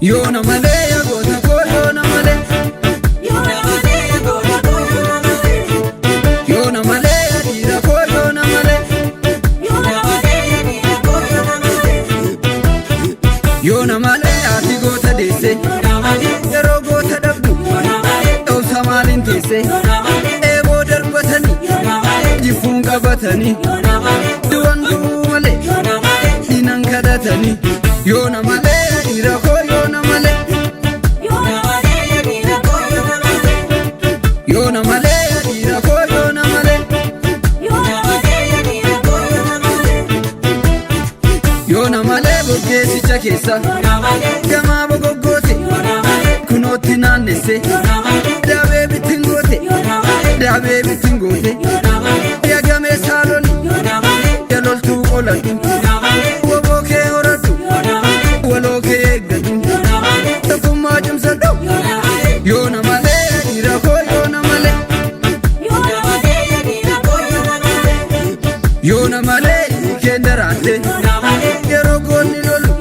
Yona male ya gota ko yona male, yona male ya gota ko yona male, yona male ya dira ko yona male, yona male ya dira ko yona male, yona male ati gota dese, yona male yero gota dabdu, yona male tau samalin tese, yona male ebo darbatani, yona male jifunga batani, yona male duandu male, yona male dinan kadatani, yona male ya dira ko Gama bogogote kunooti naannesse daabee bittingote daabee bittingote yagamee saalonni yaloltuu oladhu woboo kee horadhu waloo kee eeggadhu tokkummaa cimsadhu yoona malee dhiira koo yoona malee yoona malee keen daraante yeroo goonni lolu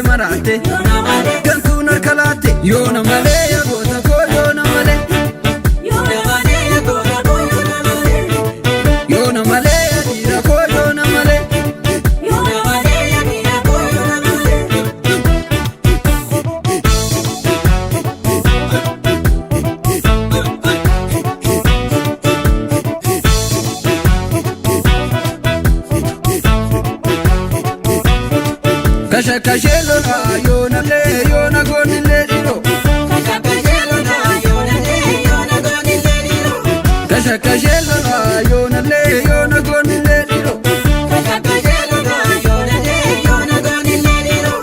marate gantunar kalate yona male ya gota ko yona male yona male ya gota ko yona male yona male ya dira ko yona male yona male ya dira ko yona male kasha kashelo na yona le yona goni le diro kasha kashelo na yona le yona goni le diro kasha kashelo na yona le yona goni le diro kasha kashelo na yona le yona goni le diro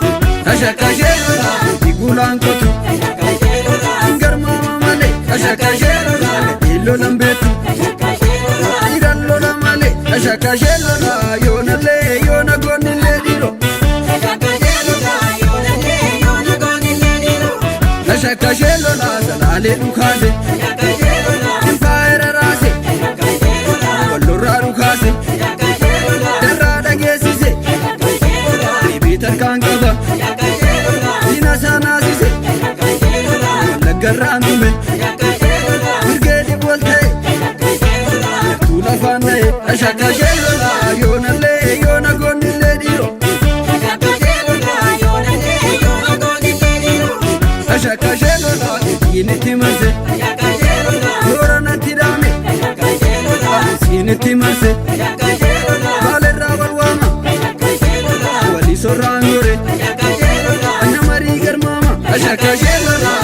kasha kashelo na igulan kotu kasha kashelo na garma male kasha kashelo na illo lambetu kasha kashelo na irallo na male kasha kashelo na yona le yona goni le diro Shakashelo la salale ukase Shakashelo la Infaera rase Shakashelo la Wallora ukase Shakashelo la Darada gesise Shakashelo la Bibitan kankaba Shakashelo la Inasana sise Shakashelo la Lagarandume Shakashelo la Urgedi bolte Shakashelo la Tula fanae Shakashelo la Yona le Yona goni le diro Shakashelo la Yona le Yona goni le diro Shakashelo la Siniti mase Shakashelo la Yorana tirame Shakashelo la Siniti mase Shakashelo la Vale rabalwama Shakashelo la Wali sorangore Shakashelo la Anamari garmama Shakashelo la